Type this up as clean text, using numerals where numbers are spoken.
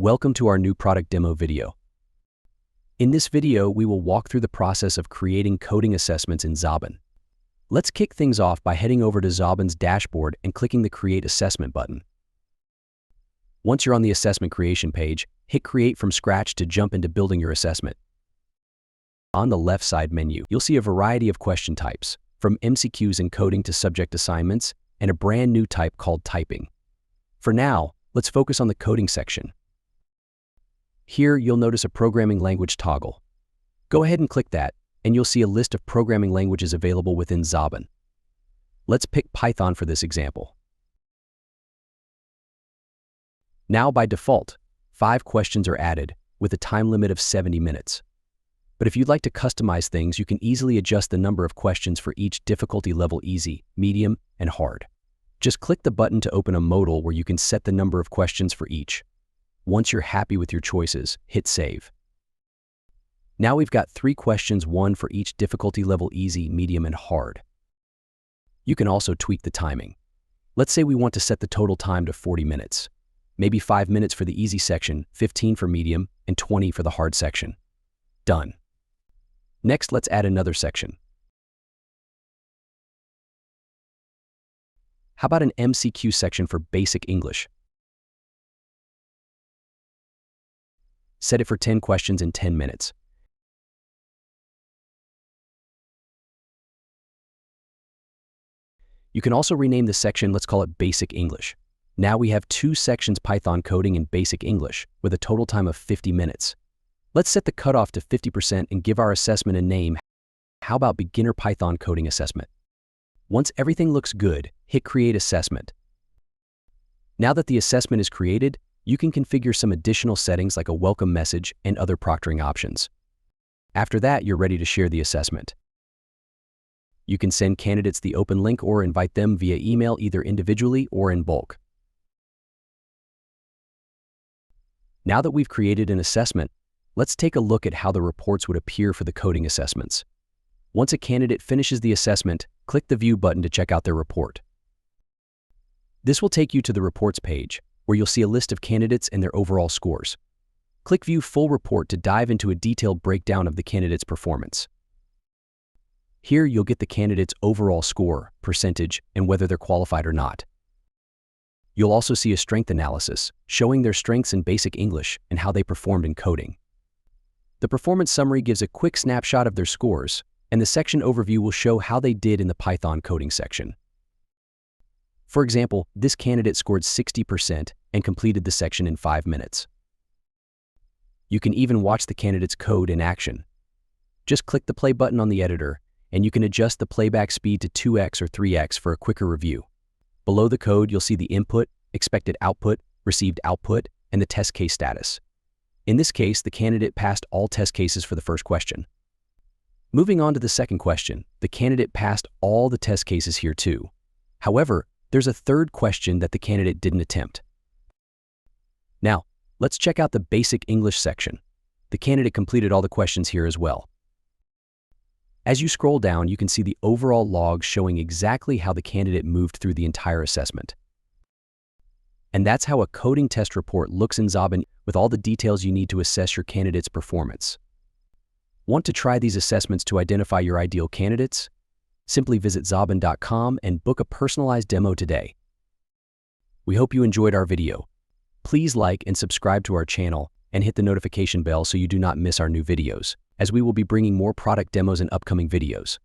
Welcome to our new product demo video. In this video, we will walk through the process of creating coding assessments in Xobin. Let's kick things off by heading over to Xobin's dashboard and clicking the Create Assessment button. Once you're on the assessment creation page, hit Create from Scratch to jump into building your assessment. On the left side menu, you'll see a variety of question types, from MCQs and coding to subject assignments, and a brand new type called typing. For now, let's focus on the coding section. Here, you'll notice a programming language toggle. Go ahead and click that, and you'll see a list of programming languages available within Xobin. Let's pick Python for this example. Now, by default, 5 questions are added, with a time limit of 70 minutes. But if you'd like to customize things, you can easily adjust the number of questions for each difficulty level: easy, medium, and hard. Just click the button to open a modal where you can set the number of questions for each. Once you're happy with your choices, hit Save. Now we've got 3 questions, one for each difficulty level: easy, medium, and hard. You can also tweak the timing. Let's say we want to set the total time to 40 minutes. Maybe 5 minutes for the easy section, 15 for medium, and 20 for the hard section. Done. Next, let's add another section. How about an MCQ section for basic English? Set it for 10 questions in 10 minutes. You can also rename the section, let's call it Basic English. Now we have 2 sections: Python coding and basic English, with a total time of 50 minutes. Let's set the cutoff to 50% and give our assessment a name. How about Beginner Python Coding Assessment? Once everything looks good, hit Create Assessment. Now that the assessment is created, you can configure some additional settings like a welcome message and other proctoring options. After that, you're ready to share the assessment. You can send candidates the open link or invite them via email, either individually or in bulk. Now that we've created an assessment, let's take a look at how the reports would appear for the coding assessments. Once a candidate finishes the assessment, click the View button to check out their report. This will take you to the Reports page, where you'll see a list of candidates and their overall scores. Click View Full Report to dive into a detailed breakdown of the candidate's performance. Here, you'll get the candidate's overall score, percentage, and whether they're qualified or not. You'll also see a strength analysis, showing their strengths in basic English and how they performed in coding. The performance summary gives a quick snapshot of their scores, and the section overview will show how they did in the Python coding section. For example, this candidate scored 60% and completed the section in 5 minutes. You can even watch the candidate's code in action. Just click the play button on the editor, and you can adjust the playback speed to 2x or 3x for a quicker review. Below the code, you'll see the input, expected output, received output, and the test case status. In this case, the candidate passed all test cases for the first question. Moving on to the second question, the candidate passed all the test cases here too. However, there's a third question that the candidate didn't attempt. Now, let's check out the basic English section. The candidate completed all the questions here as well. As you scroll down, you can see the overall log showing exactly how the candidate moved through the entire assessment. And that's how a coding test report looks in Xobin, with all the details you need to assess your candidate's performance. Want to try these assessments to identify your ideal candidates? Simply visit Xobin.com and book a personalized demo today. We hope you enjoyed our video. Please like and subscribe to our channel and hit the notification bell so you do not miss our new videos, as we will be bringing more product demos in upcoming videos.